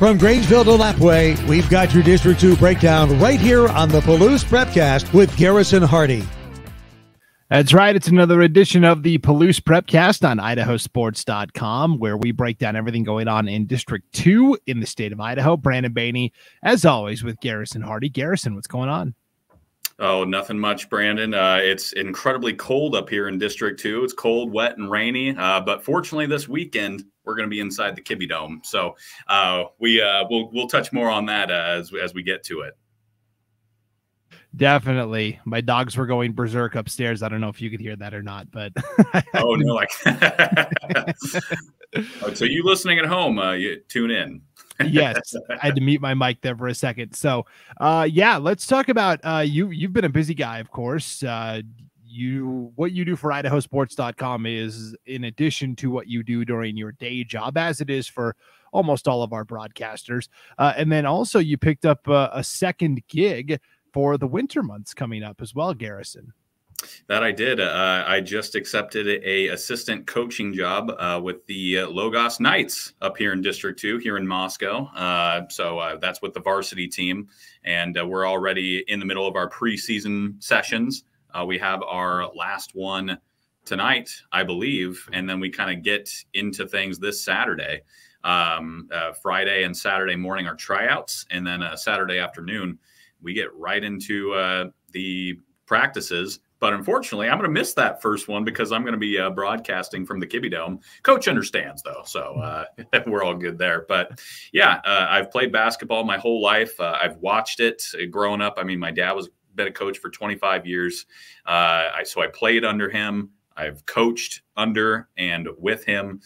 From Grangeville to Lapway, we've got your District 2 breakdown right here on the Palouse Prepcast with Garrison Hardy. That's right. It's another edition of the Palouse Prepcast on idahosports.com, where we break down everything going on in District 2 in the state of Idaho. Brandon Baney, as always, with Garrison Hardy. Garrison, what's going on? Oh, nothing much, Brandon. It's incredibly cold up here in District 2. It's cold, wet, and rainy. But fortunately, this weekend, we're going to be inside the Kibbe Dome. So we'll touch more on that as we get to it. Definitely. My dogs were going berserk upstairs. I don't know if you could hear that or not, but oh no, so you listening at home, you tune in. Yes, I had to mute my mic there for a second. So yeah, let's talk about you've been a busy guy, of course. What you do for idahosports.com is in addition to what you do during your day job, as it is for almost all of our broadcasters. And then also you picked up a second gig for the winter months coming up as well, Garrison. That I did. I just accepted a assistant coaching job with the Logos Knights up here in District 2 here in Moscow. So that's with the varsity team. And we're already in the middle of our preseason sessions. We have our last one tonight, I believe. And then we kind of get into things this Saturday. Friday and Saturday morning are tryouts. And then Saturday afternoon, we get right into the practices. But unfortunately, I'm going to miss that first one because I'm going to be broadcasting from the Kibbe Dome. Coach understands, though, so we're all good there. But, yeah, I've played basketball my whole life. I've watched it growing up. I mean, my dad was been a coach for 25 years. So I played under him. I've coached under and with him.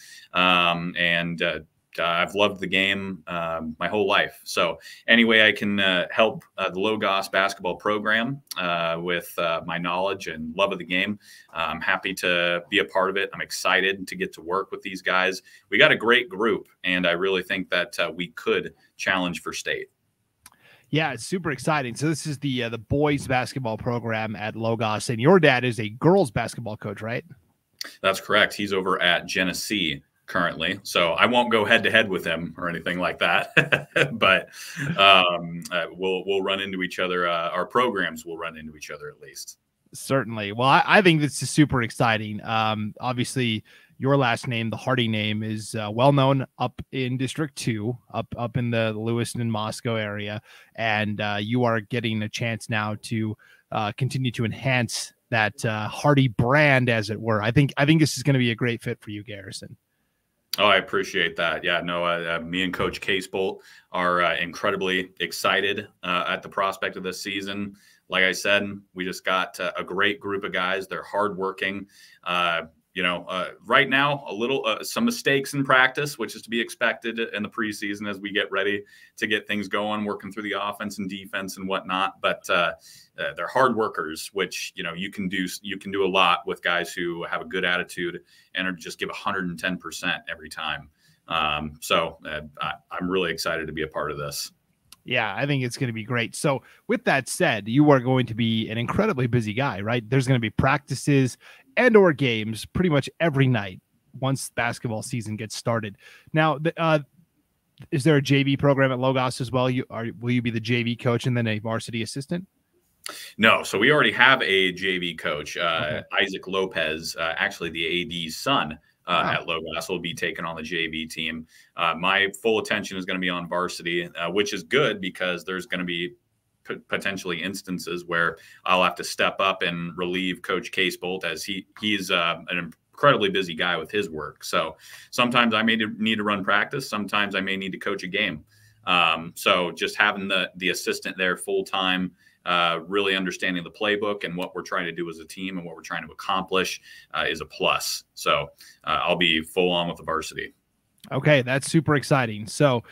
I've loved the game my whole life. So anyway, I can help the Logos basketball program with my knowledge and love of the game. I'm happy to be a part of it. I'm excited to get to work with these guys. We got a great group, and I really think that we could challenge for state. Yeah, it's super exciting. So this is the boys basketball program at Logos, and your dad is a girls basketball coach, right? That's correct. He's over at Genesee currently, so I won't go head to head with him or anything like that. But we'll run into each other. Our programs will run into each other at least. Certainly. Well, I think this is super exciting. Obviously, your last name, the Hardy name, is well known up in District 2, up in the Lewiston, Moscow area, and you are getting a chance now to continue to enhance that Hardy brand, as it were. I think this is going to be a great fit for you, Garrison. Oh, I appreciate that. Yeah, no, me and Coach Casebolt are incredibly excited at the prospect of this season. Like I said, we just got a great group of guys. They're hardworking. Right now, some mistakes in practice, which is to be expected in the preseason as we get ready to get things going, working through the offense and defense and whatnot. But they're hard workers, which you can do a lot with guys who have a good attitude and are just give 110% every time. So I'm really excited to be a part of this. Yeah, I think it's going to be great. So with that said, you are going to be an incredibly busy guy, right? There's going to be practices and or games pretty much every night once basketball season gets started. Now, is there a JV program at Logos as well? Will you be the JV coach and then a varsity assistant? No, so we already have a JV coach, okay. Isaac Lopez, actually the AD's son. At Logos will be taking on the JV team. My full attention is going to be on varsity, which is good because there's going to be potentially instances where I'll have to step up and relieve Coach Casebolt as he's an incredibly busy guy with his work. So sometimes I may need to run practice. Sometimes I may need to coach a game. So just having the assistant there full time, really understanding the playbook and what we're trying to do as a team and what we're trying to accomplish is a plus. So I'll be full on with the varsity. Okay, that's super exciting. So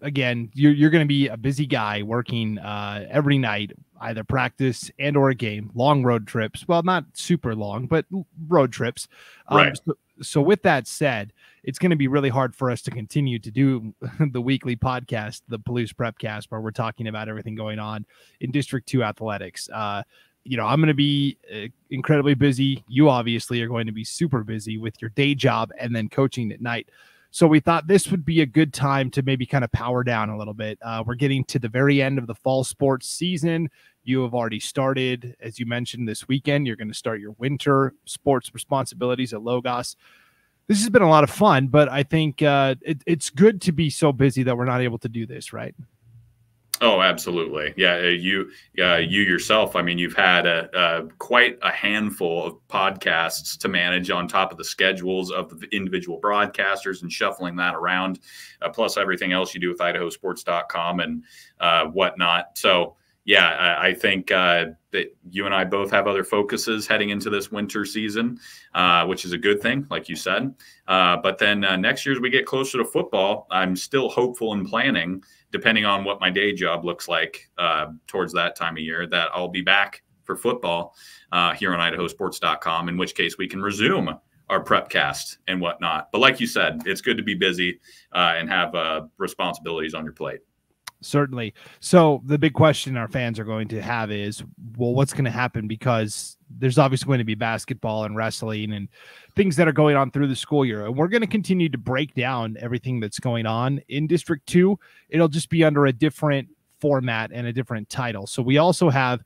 again, you're going to be a busy guy working every night, either practice and or a game, long road trips. Well, not super long, but road trips. Right. So with that said, it's going to be really hard for us to continue to do the weekly podcast, the Palouse Prepcast, where we're talking about everything going on in District 2 athletics. I'm going to be incredibly busy. You obviously are going to be super busy with your day job and then coaching at night. So we thought this would be a good time to maybe kind of power down a little bit. We're getting to the very end of the fall sports season. You have already started, as you mentioned, this weekend. You're going to start your winter sports responsibilities at Logos. This has been a lot of fun, but I think it's good to be so busy that we're not able to do this, right? Oh, absolutely. Yeah. You yourself, I mean, you've had quite a handful of podcasts to manage on top of the schedules of the individual broadcasters and shuffling that around, plus everything else you do with idahosports.com and whatnot. So, yeah, I think that you and I both have other focuses heading into this winter season, which is a good thing, like you said. But then next year, as we get closer to football, I'm still hopeful and planning, depending on what my day job looks like towards that time of year, that I'll be back for football here on idahosports.com, in which case we can resume our prepcast and whatnot. But like you said, it's good to be busy and have responsibilities on your plate. Certainly. So the big question our fans are going to have is, well, what's going to happen? Because there's obviously going to be basketball and wrestling and things that are going on through the school year. And we're going to continue to break down everything that's going on in District 2. It'll just be under a different format and a different title. So we also have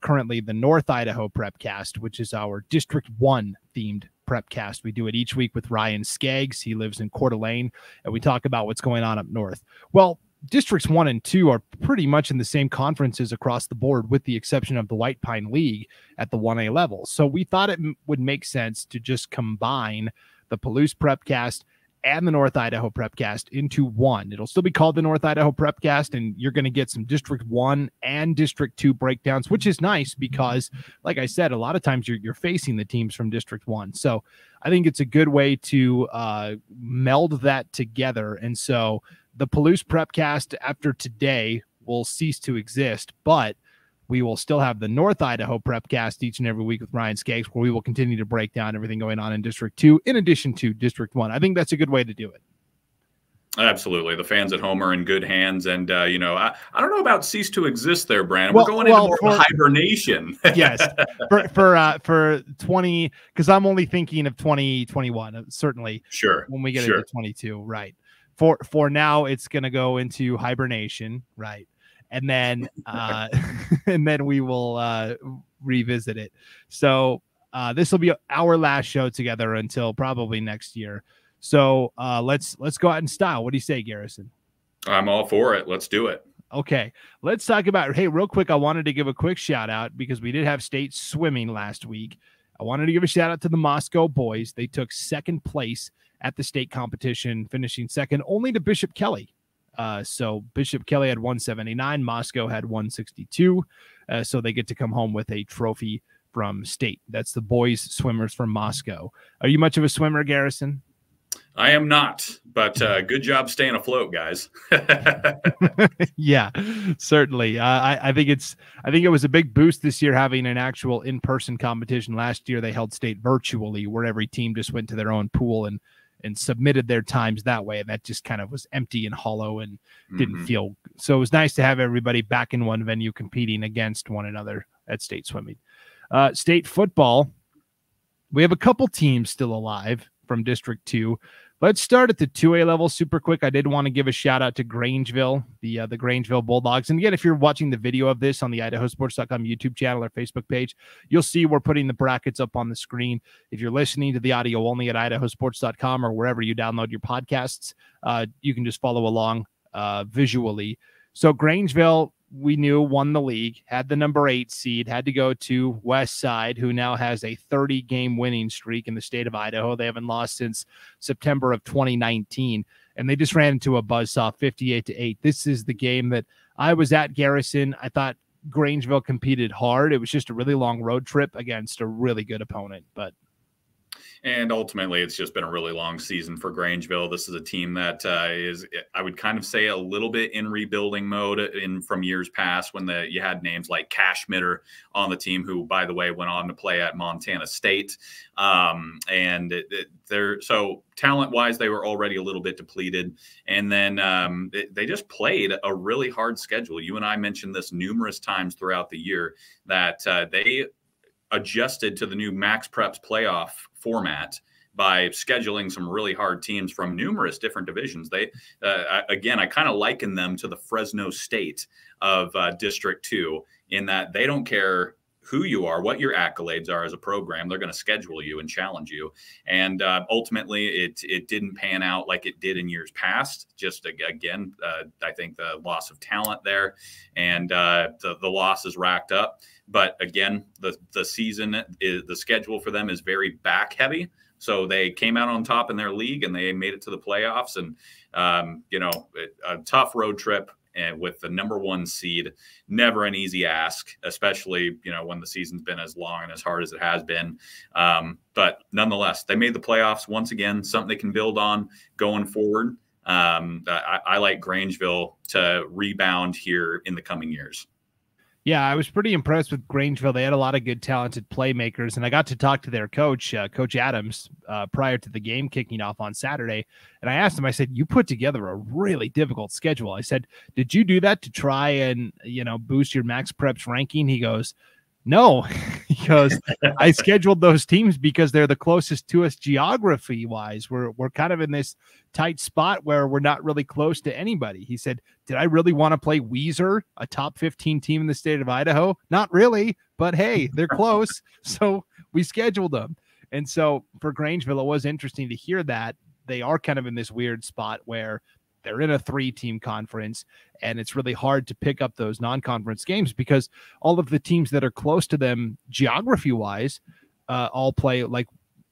currently the North Idaho Prepcast, which is our District 1 themed Prepcast. We do it each week with Ryan Skaggs. He lives in Coeur d'Alene, and we talk about what's going on up north. Well, Districts 1 and 2 are pretty much in the same conferences across the board, with the exception of the White Pine League at the 1A level. So we thought it would make sense to just combine the Palouse Prepcast and the North Idaho Prepcast into one. It'll still be called the North Idaho Prepcast, and you're going to get some District 1 and District 2 breakdowns, which is nice because, like I said, a lot of times you're facing the teams from District 1. So I think it's a good way to meld that together. And so the Palouse Prepcast after today will cease to exist, but we will still have the North Idaho Prepcast each and every week with Ryan Skaggs, where we will continue to break down everything going on in District 2 in addition to District 1. I think that's a good way to do it. Absolutely. The fans at home are in good hands. And, I don't know about cease to exist there, Brandon. We're going into more of a hibernation. Yes. For 20, because I'm only thinking of 2021, certainly. Sure. When we get into 22, right. For now, it's going to go into hibernation, right? And then and then we will revisit it. So this will be our last show together until probably next year. So let's go out in style. What do you say, Garrison? I'm all for it. Let's do it. Okay, let's talk about, hey, real quick, I wanted to give a quick shout out because we did have state swimming last week. I wanted to give a shout out to the Moscow boys. They took second place at the state competition, finishing second only to Bishop Kelly. So Bishop Kelly had 179, Moscow had 162. So they get to come home with a trophy from state. That's the boys swimmers from Moscow. Are you much of a swimmer, Garrison? I am not, but good job staying afloat, guys. Yeah, certainly. I think it was a big boost this year having an actual in-person competition. Last year they held state virtually, where every team just went to their own pool and submitted their times that way. And that just kind of was empty and hollow and didn't feel. So it was nice to have everybody back in one venue competing against one another at state swimming. State football, we have a couple teams still alive from District 2. Let's start at the 2A level super quick. I did want to give a shout out to Grangeville, the Grangeville Bulldogs. And again, if you're watching the video of this on the idahosports.com YouTube channel or Facebook page, you'll see we're putting the brackets up on the screen. If you're listening to the audio only at idahosports.com or wherever you download your podcasts, you can just follow along visually. So Grangeville, we knew, won the league, had the number 8 seed, had to go to West Side, who now has a 30-game winning streak in the state of Idaho. They haven't lost since September of 2019, and they just ran into a buzzsaw 58-8. This is the game that I was at, Garrison. I thought Grangeville competed hard. It was just a really long road trip against a really good opponent, but and ultimately, it's just been a really long season for Grangeville. This is a team that is, I would kind of say, a little bit in rebuilding mode from years past when you had names like Cashmitter on the team, who, by the way, went on to play at Montana State. So talent-wise, they were already a little bit depleted. And then they just played a really hard schedule. You and I mentioned this numerous times throughout the year that they adjusted to the new Max Preps playoff format by scheduling some really hard teams from numerous different divisions. They, again, I kind of liken them to the Fresno State of District 2 in that they don't care who you are, what your accolades are as a program. They're going to schedule you and challenge you. And ultimately, it didn't pan out like it did in years past. Just again, I think the loss of talent there and the losses racked up. But again, the season, the schedule for them is very back heavy. So they came out on top in their league and they made it to the playoffs. And, a tough road trip. And with the #1 seed, never an easy ask, especially, when the season's been as long and as hard as it has been. But nonetheless, they made the playoffs once again, something they can build on going forward. I like Grangeville to rebound here in the coming years. Yeah, I was pretty impressed with Grangeville. They had a lot of good, talented playmakers, and I got to talk to their coach, Coach Adams, prior to the game kicking off on Saturday. And I asked him, I said, you put together a really difficult schedule. I said, did you do that to try and, boost your Max Preps ranking? He goes, no, he goes, I scheduled those teams because they're the closest to us geography wise. We're kind of in this tight spot where we're not really close to anybody. He said, did I really want to play Weiser, a top 15 team in the state of Idaho? Not really, but hey, they're close. So we scheduled them. And so for Grangeville, it was interesting to hear that they are kind of in this weird spot where they're in a 3-team conference, and it's really hard to pick up those non-conference games because all of the teams that are close to them geography-wise all play like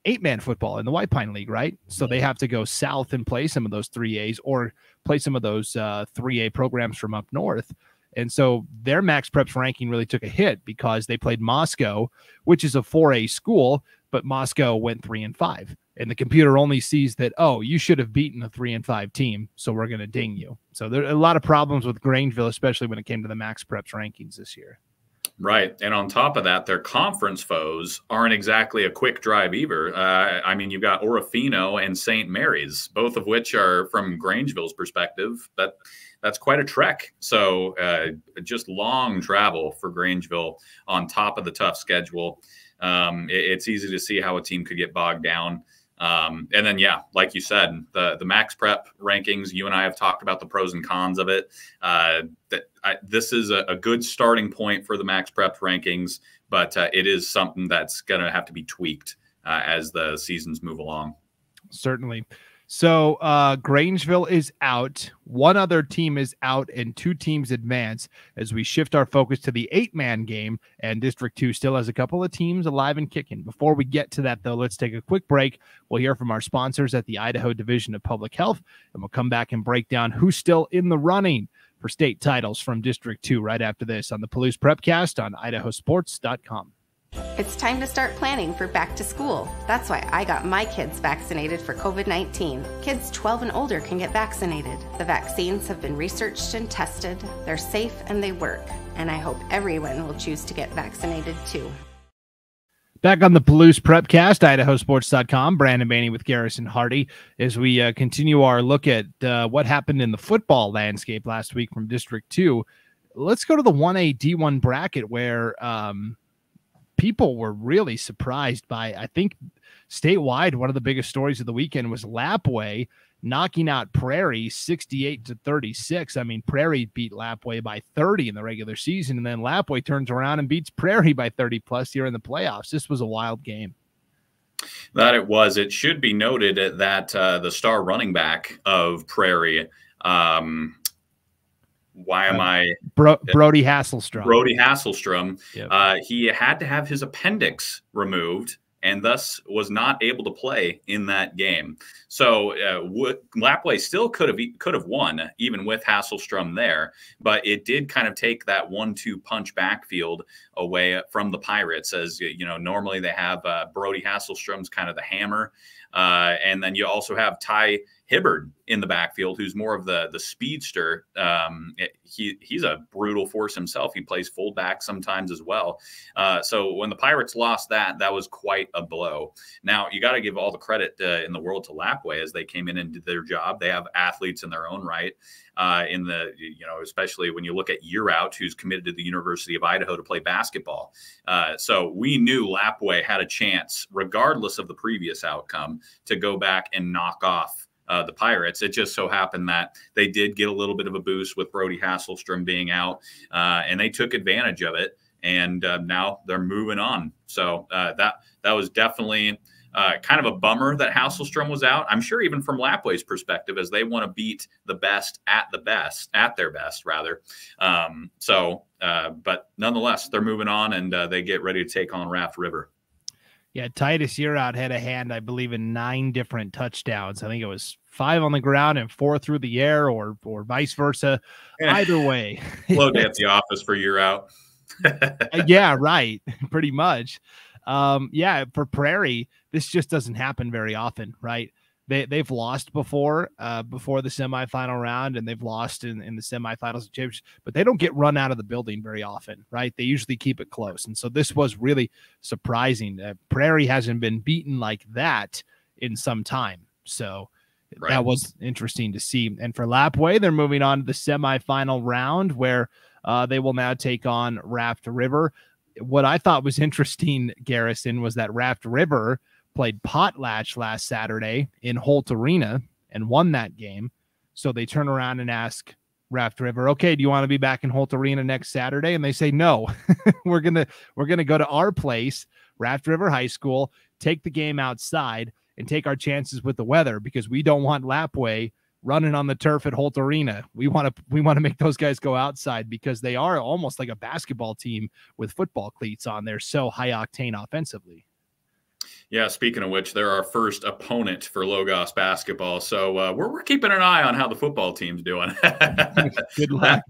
8-man football in the White Pine League, right? So they have to go south and play some of those 3As or play some of those 3A programs from up north. And so their Max Preps ranking really took a hit because they played Moscow, which is a 4A school, but Moscow went 3-5. And the computer only sees that, oh, you should have beaten a 3-5 team, so we're going to ding you. So there are a lot of problems with Grangeville, especially when it came to the Max Preps rankings this year. Right. And on top of that, their conference foes aren't exactly a quick drive either. You've got Orofino and St. Mary's, both of which are, from Grangeville's perspective, that's quite a trek. So just long travel for Grangeville on top of the tough schedule. It's easy to see how a team could get bogged down. And then, yeah, like you said, the Max Prep rankings, you and I have talked about the pros and cons of it. This is a good starting point for the Max Prep rankings, but it is something that's going to have to be tweaked as the seasons move along. Certainly. So Grangeville is out. One other team is out and 2 teams advance as we shift our focus to the 8-man game, and District 2 still has a couple of teams alive and kicking. Before we get to that, though, let's take a quick break. We'll hear from our sponsors at the Idaho Division of Public Health, and we'll come back and break down who's still in the running for state titles from District 2 right after this on the Palouse Prepcast on idahosports.com. It's time to start planning for back to school. That's why I got my kids vaccinated for COVID-19. Kids 12 and older can get vaccinated. The vaccines have been researched and tested. They're safe and they work. And I hope everyone will choose to get vaccinated too. Back on the Palouse Prepcast, idahosports.com, Brandon Baney with Garrison Hardy, as we continue our look at what happened in the football landscape last week from District 2. Let's go to the 1A D1 bracket where people were really surprised by, I think, statewide, one of the biggest stories of the weekend was Lapwai knocking out Prairie 68-36. I mean, Prairie beat Lapwai by 30 in the regular season, and then Lapwai turns around and beats Prairie by 30+ here in the playoffs. This was a wild game. That it was. It should be noted that the star running back of Prairie, Brody Hasselstrom. Brody Hasselstrom. Yep. He had to have his appendix removed and thus was not able to play in that game. So Lapwai still could have won even with Hasselstrom there, but it did kind of take that 1-2 punch backfield away from the Pirates. As you know, normally they have Brody Hasselstrom's kind of the hammer, and then you also have Ty Hibbard in the backfield, who's more of the speedster. He's a brutal force himself. He plays fullback sometimes as well. So when the Pirates lost that was quite a blow. Now, you got to give all the credit in the world to Lapwai as they came in and did their job. They have athletes in their own right. Especially when you look at Year Out, who's committed to the University of Idaho to play basketball. So we knew Lapwai had a chance, regardless of the previous outcome. team to go back and knock off the Pirates. It just so happened that they did get a little bit of a boost with Brody Hasselstrom being out, and they took advantage of it. And now they're moving on. So that was definitely kind of a bummer that Hasselstrom was out. I'm sure even from Lapway's perspective, as they want to beat the best at their best rather. But nonetheless, they're moving on, and they get ready to take on Raft River. Yeah, Titus Yearout had a hand, I believe, in 9 different touchdowns. I think it was 5 on the ground and 4 through the air, or vice versa. Either way. Slow day at the office for Yearout. Yeah, right. Pretty much. Yeah, for Prairie, this just doesn't happen very often, right? They've lost before the semifinal round, and they've lost in the semifinals of championships, but they don't get run out of the building very often, right? They usually keep it close. And so this was really surprising. Prairie hasn't been beaten like that in some time. So that was interesting to see. And for Lapway, they're moving on to the semifinal round where they will now take on Raft River. What I thought was interesting, Garrison, was that Raft River played Potlatch last Saturday in Holt Arena and won that game. So they turn around and ask Raft River, okay, do you want to be back in Holt Arena next Saturday? And they say, no, we're going to go to our place, Raft River High School, take the game outside and take our chances with the weather, because we don't want Lapway running on the turf at Holt Arena. We want to make those guys go outside, because they are almost like a basketball team with football cleats on. They're so high octane offensively. Yeah, speaking of which, they're our first opponent for Logos basketball. So we're keeping an eye on how the football team's doing. Good luck.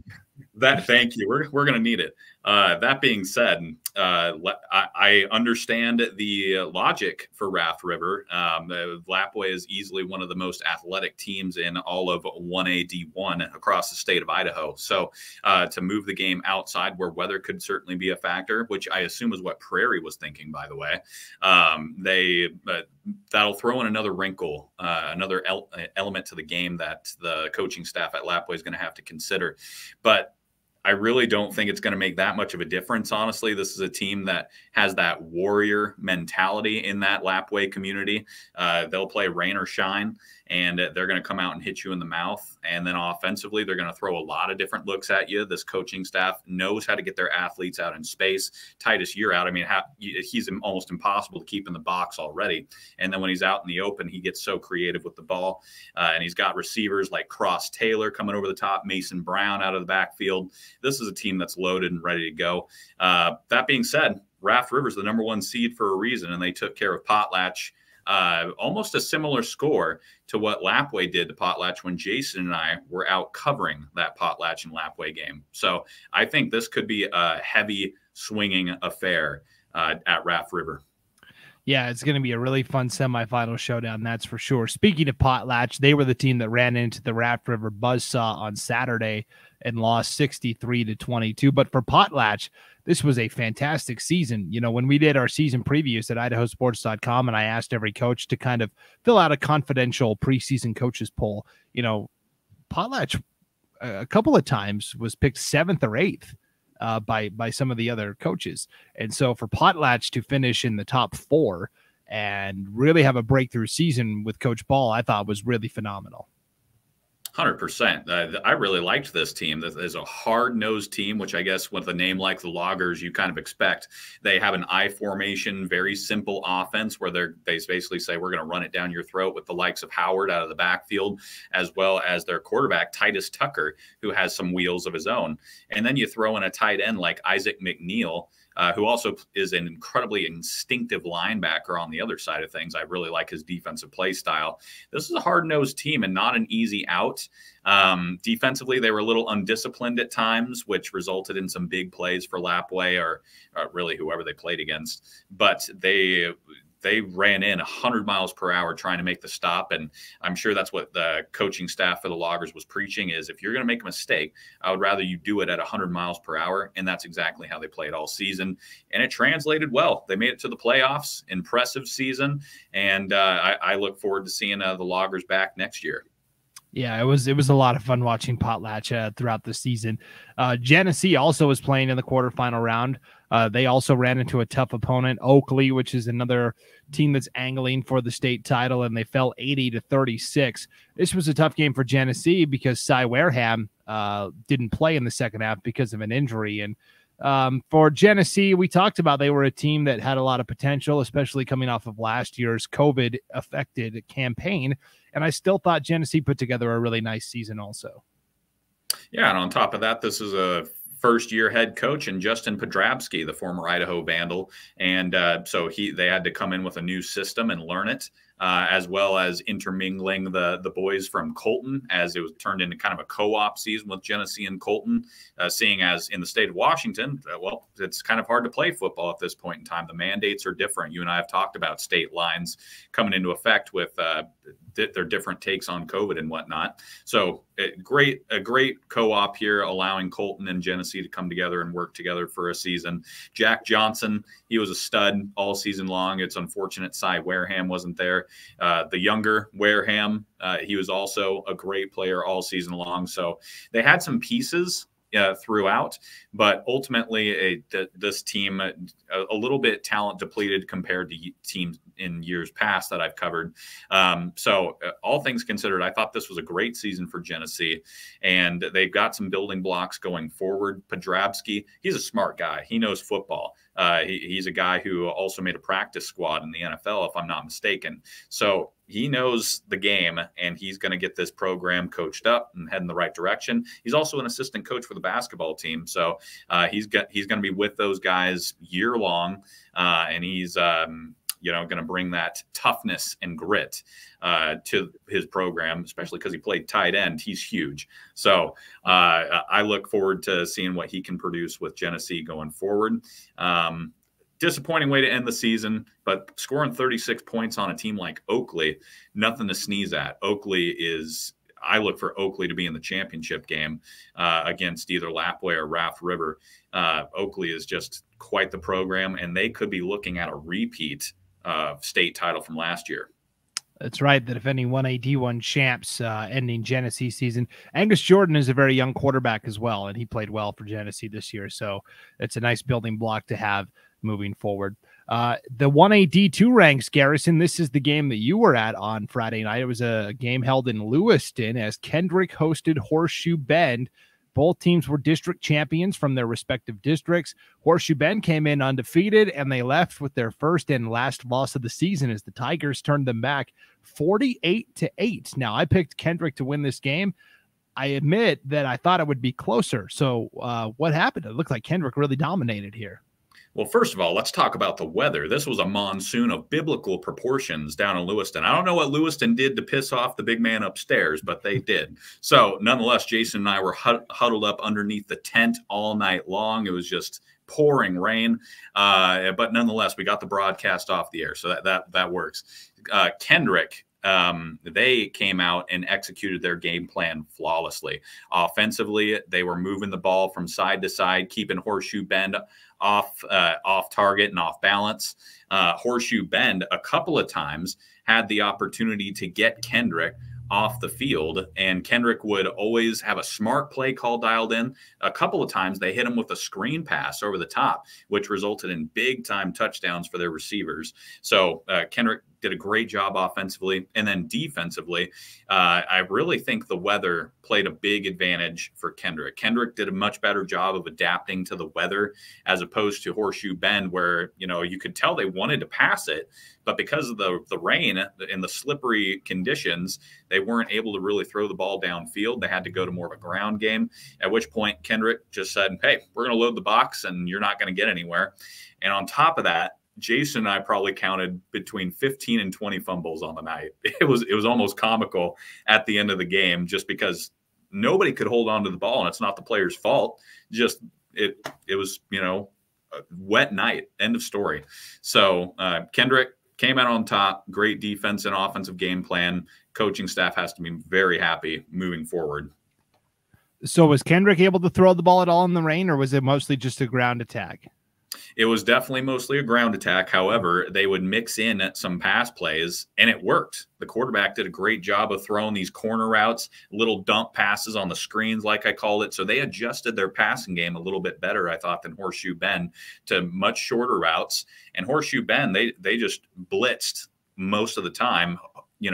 Thank you. We're going to need it. That being said, I understand the logic for Raft River. Lapway is easily one of the most athletic teams in all of 1A D1 across the state of Idaho. So to move the game outside where weather could certainly be a factor, which I assume is what Prairie was thinking, by the way, that'll throw in another wrinkle, another element to the game that the coaching staff at Lapway is going to have to consider. But I really don't think it's going to make that much of a difference. Honestly, this is a team that has that warrior mentality in that Lapway community. They'll play rain or shine, and they're going to come out and hit you in the mouth. And then offensively, they're going to throw a lot of different looks at you. This coaching staff knows how to get their athletes out in space. Titus Yearout, I mean, he's almost impossible to keep in the box already. And then when he's out in the open, he gets so creative with the ball. And he's got receivers like Cross Taylor coming over the top, Mason Brown out of the backfield. This is a team that's loaded and ready to go. That being said, Raft River's the #1 seed for a reason, and they took care of Potlatch. Almost a similar score to what Lapway did to Potlatch when Jason and I were out covering that Potlatch and Lapway game. So I think this could be a heavy swinging affair at Raft River. Yeah, it's going to be a really fun semifinal showdown, that's for sure. Speaking of Potlatch, they were the team that ran into the Raft River Buzzsaw on Saturday and lost 63-22. But for Potlatch, this was a fantastic season. You know, when we did our season previews at idahosports.com, and I asked every coach to kind of fill out a confidential preseason coaches poll, you know, Potlatch a couple of times was picked 7th or 8th. By some of the other coaches. And so for Potlatch to finish in the top 4 and really have a breakthrough season with Coach Ball, I thought was really phenomenal. 100%. I really liked this team. This is a hard-nosed team, which I guess with a name like the Loggers, you kind of expect. They have an I formation, very simple offense where they basically say, we're going to run it down your throat with the likes of Howard out of the backfield, as well as their quarterback, Titus Tucker, who has some wheels of his own. And then you throw in a tight end like Isaac McNeil, who also is an incredibly instinctive linebacker on the other side of things. I really like his defensive play style. This is a hard-nosed team and not an easy out. Defensively, they were a little undisciplined at times, which resulted in some big plays for Lapway or really whoever they played against. But they ran in 100 miles per hour trying to make the stop. And I'm sure that's what the coaching staff for the Loggers was preaching is if you're going to make a mistake, I would rather you do it at 100 miles per hour. And that's exactly how they played all season. And it translated well. They made it to the playoffs. Impressive season. And I look forward to seeing the Loggers back next year. Yeah, it was a lot of fun watching Potlatch throughout the season. Genesee also was playing in the quarterfinal round. They also ran into a tough opponent, Oakley, which is another team that's angling for the state title, and they fell 80-36. This was a tough game for Genesee because Cy Wareham didn't play in the second half because of an injury. And for Genesee, we talked about they were a team that had a lot of potential, especially coming off of last year's COVID-affected campaign. And I still thought Genesee put together a really nice season also. Yeah, and on top of that, this is a first-year head coach and Justin Podrabski, the former Idaho Vandal. And so they had to come in with a new system and learn it. As well as intermingling the boys from Colton, as it was turned into kind of a co-op season with Genesee and Colton, seeing as in the state of Washington, well, it's kind of hard to play football at this point in time. The mandates are different. You and I have talked about state lines coming into effect with their different takes on COVID and whatnot. So a great co-op here, allowing Colton and Genesee to come together and work together for a season. Jack Johnson, he was a stud all season long. It's unfortunate Cy Wareham wasn't there. The younger Wareham, he was also a great player all season long. So they had some pieces throughout, but ultimately this team a little bit talent depleted compared to teams in years past that I've covered. So all things considered, I thought this was a great season for Genesee, and they've got some building blocks going forward. Podrabski, he's a smart guy. He knows football. He's a guy who also made a practice squad in the NFL, if I'm not mistaken. So he knows the game, and he's going to get this program coached up and head in the right direction. He's also an assistant coach for the basketball team. So he's going to be with those guys year long, and he's going to bring that toughness and grit to his program, especially because he played tight end. He's huge. So I look forward to seeing what he can produce with Genesee going forward. Disappointing way to end the season, but scoring 36 points on a team like Oakley, nothing to sneeze at. I look for Oakley to be in the championship game against either Lapwai or Raft River. Oakley is just quite the program, and they could be looking at a repeat state title from last year. That's right. The defending 1A D1 champs ending Genesee season. Angus Jordan is a very young quarterback as well, and he played well for Genesee this year. So it's a nice building block to have moving forward. The 1A D2 ranks, Garrison, this is the game that you were at on Friday night. It was a game held in Lewiston as Kendrick hosted Horseshoe Bend. Both teams were district champions from their respective districts. Horseshoe Bend came in undefeated, and they left with their first and last loss of the season as the Tigers turned them back 48-8. Now, I picked Kendrick to win this game. I admit that I thought it would be closer. So what happened? It looked like Kendrick really dominated here. Well, first of all, let's talk about the weather. This was a monsoon of biblical proportions down in Lewiston. I don't know what Lewiston did to piss off the big man upstairs, but they did. So nonetheless, Jason and I were huddled up underneath the tent all night long. It was just pouring rain. But nonetheless, we got the broadcast off the air. So that works. Kendrick, they came out and executed their game plan flawlessly. Offensively, they were moving the ball from side to side, keeping Horseshoe Bend off target and off balance. Horseshoe Bend a couple of times had the opportunity to get Kendrick off the field, and Kendrick would always have a smart play call dialed in. A couple of times they hit him with a screen pass over the top, which resulted in big time touchdowns for their receivers. So Kendrick did a great job offensively. And then defensively, I really think the weather played a big advantage for Kendrick. Kendrick did a much better job of adapting to the weather as opposed to Horseshoe Bend, where, you could tell they wanted to pass it, but because of the rain and the slippery conditions, they weren't able to really throw the ball downfield. They had to go to more of a ground game, at which point Kendrick just said, hey, we're going to load the box and you're not going to get anywhere. And on top of that, Jason and I probably counted between 15 and 20 fumbles on the night. It was almost comical at the end of the game, just because nobody could hold on to the ball, and it's not the player's fault. Just it was, a wet night. End of story. So Kendrick came out on top. Great defense and offensive game plan. Coaching staff has to be very happy moving forward. So was Kendrick able to throw the ball at all in the rain, or was it mostly just a ground attack? It was definitely mostly a ground attack. However, they would mix in some pass plays, and it worked. The quarterback did a great job of throwing these corner routes, little dump passes on the screens, like I called it. So they adjusted their passing game a little bit better, I thought, than Horseshoe Bend, to much shorter routes. And Horseshoe Bend, they just blitzed most of the time,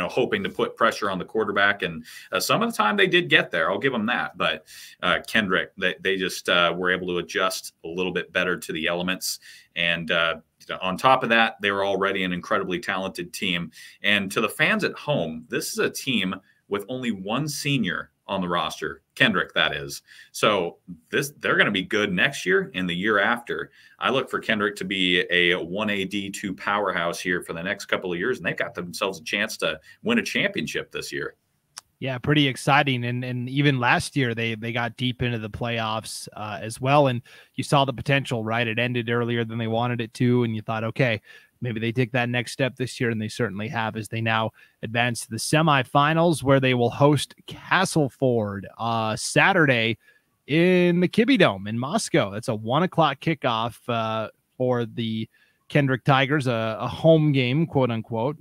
hoping to put pressure on the quarterback. And some of the time they did get there. I'll give them that. But Kendrick, they just were able to adjust a little bit better to the elements. And on top of that, they were already an incredibly talented team. And to the fans at home, this is a team with only one senior on the roster, Kendrick, that is. So they're going to be good next year and the year after. I look for Kendrick to be a 1A D2 powerhouse here for the next couple of years, and they've got themselves a chance to win a championship this year. Yeah, pretty exciting. And even last year, they got deep into the playoffs as well. And you saw the potential, right? It ended earlier than they wanted it to. And you thought, okay, maybe they take that next step this year, and they certainly have, as they now advance to the semifinals, where they will host Castleford Saturday in the Kibbie Dome in Moscow. That's a 1:00 kickoff for the Kendrick Tigers, a home game, quote unquote.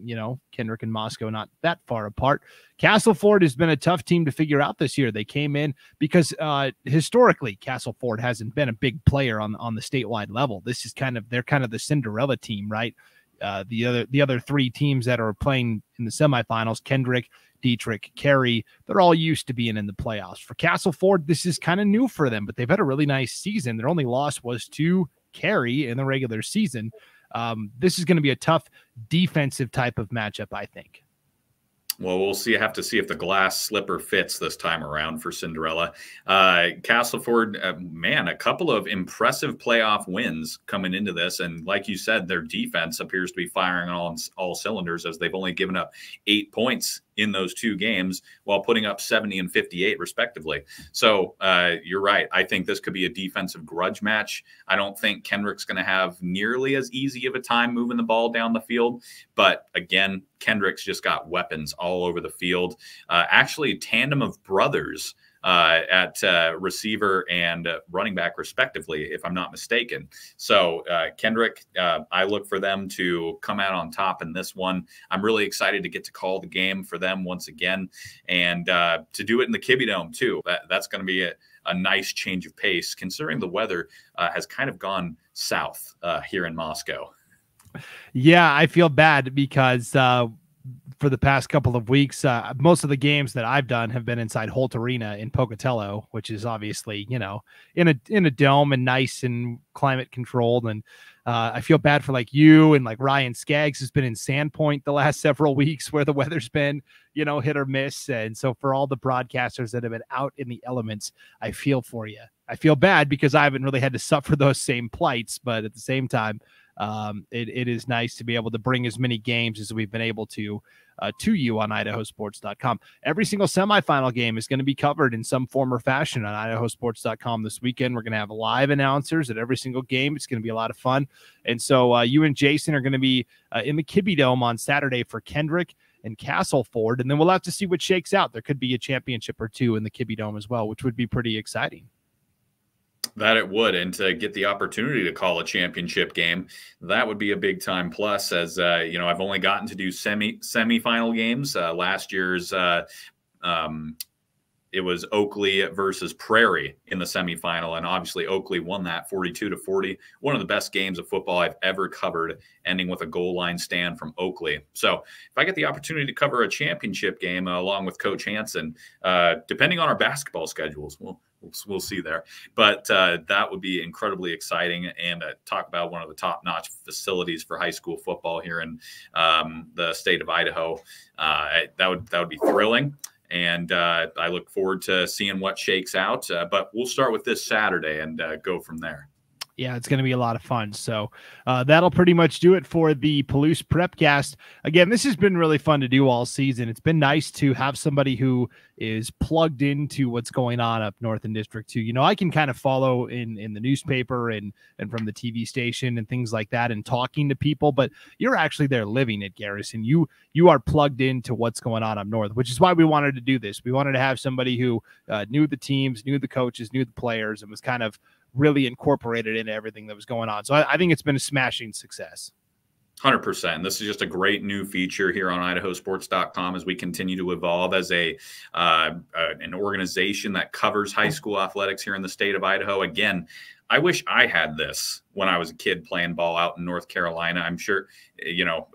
Kendrick and Moscow not that far apart. Castleford has been a tough team to figure out this year. They came in because historically Castleford hasn't been a big player on the statewide level. This is they're kind of the Cinderella team, right? The other three teams that are playing in the semifinals, Kendrick, Dietrich, Carey, they're all used to being in the playoffs. For Castleford, this is kind of new for them, but they've had a really nice season. Their only loss was to Carey in the regular season. This is going to be a tough defensive type of matchup, I think. Well, we'll see. Have to see if the glass slipper fits this time around for Cinderella. Castleford, a couple of impressive playoff wins coming into this. And like you said, their defense appears to be firing on all cylinders, as they've only given up 8 points in those two games while putting up 70 and 58 respectively. So you're right. I think this could be a defensive grudge match. I don't think Kendrick's going to have nearly as easy of a time moving the ball down the field. But again, Kendrick's just got weapons all over the field. Actually, a tandem of brothers at receiver and running back, respectively, if I'm not mistaken. So Kendrick, I look for them to come out on top in this one. I'm really excited to get to call the game for them once again, and to do it in the Kibbie Dome too. That's going to be a nice change of pace, considering the weather has kind of gone south here in Moscow. Yeah, I feel bad because for the past couple of weeks, most of the games that I've done have been inside Holt Arena in Pocatello, which is obviously, in a dome and nice and climate controlled. And I feel bad for you and Ryan Skaggs has been in Sandpoint the last several weeks, where the weather's been, hit or miss. And so for all the broadcasters that have been out in the elements, I feel for you. I feel bad because I haven't really had to suffer those same plights, but at the same time, it is nice to be able to bring as many games as we've been able to you on idahosports.com. Every single semifinal game is going to be covered in some form or fashion on idahosports.com this weekend. We're going to have live announcers at every single game. It's going to be a lot of fun. And so you and Jason are going to be in the Kibbie Dome on Saturday for Kendrick and Castleford. And then we'll have to see what shakes out. There could be a championship or two in the Kibbie Dome as well, which would be pretty exciting. That it would, and to get the opportunity to call a championship game, that would be a big time plus. As I've only gotten to do semifinal games. Last year's it was Oakley versus Prairie in the semifinal, and obviously Oakley won that 42-40. One of the best games of football I've ever covered, ending with a goal line stand from Oakley. So if I get the opportunity to cover a championship game along with Coach Hansen, depending on our basketball schedules, we'll see there. But that would be incredibly exciting, and talk about one of the top-notch facilities for high school football here in the state of Idaho. That would be thrilling. And I look forward to seeing what shakes out. But we'll start with this Saturday and go from there. Yeah, it's going to be a lot of fun. So that'll pretty much do it for the Palouse Prepcast. Again, this has been really fun to do all season. It's been nice to have somebody who is plugged into what's going on up north in District 2. I can kind of follow in the newspaper and from the TV station and things like that and talking to people, but you're actually there living it, Garrison. You are plugged into what's going on up north, which is why we wanted to do this. We wanted to have somebody who knew the teams, knew the coaches, knew the players, and was kind of really incorporated into everything that was going on. So I think it's been a smashing success. 100%. This is just a great new feature here on idahosports.com as we continue to evolve as an organization that covers high school athletics here in the state of Idaho. Again, I wish I had this when I was a kid playing ball out in North Carolina. I'm sure,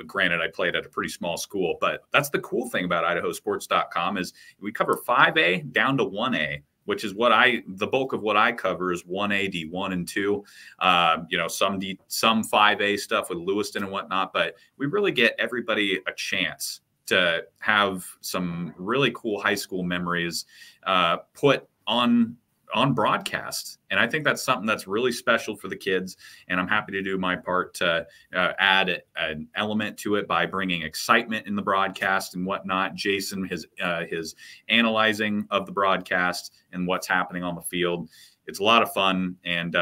granted, I played at a pretty small school, but that's the cool thing about idahosports.com is we cover 5A down to 1A. Which is the bulk of what I cover is 1A, D1 and 2, some 5A stuff with Lewiston and whatnot, but we really get everybody a chance to have some really cool high school memories put on broadcast. And I think that's something that's really special for the kids. And I'm happy to do my part to add an element to it by bringing excitement in the broadcast and whatnot. Jason, his analyzing of the broadcast and what's happening on the field. It's a lot of fun. And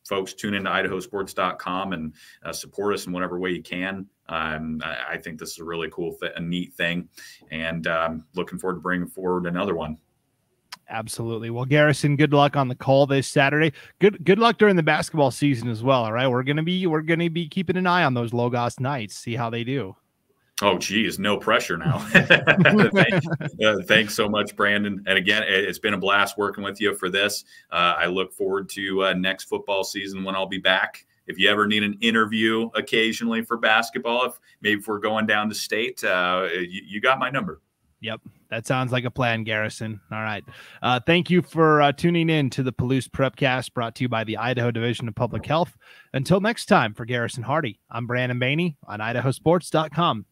folks, tune into idahosports.com and support us in whatever way you can. I think this is a really cool, a neat thing. And looking forward to bringing forward another one. Absolutely. Well, Garrison, good luck on the call this Saturday. Good luck during the basketball season as well. All right. We're gonna be keeping an eye on those Logos Knights, see how they do. Oh, geez, no pressure now. Thanks so much, Brandon. And again, it's been a blast working with you for this. I look forward to next football season when I'll be back. If you ever need an interview occasionally for basketball, if we're going down to state, you got my number. Yep. That sounds like a plan, Garrison. All right. Thank you for tuning in to the Palouse Prepcast, brought to you by the Idaho Division of Public Health. Until next time, for Garrison Hardy, I'm Brandon Baney on idahosports.com.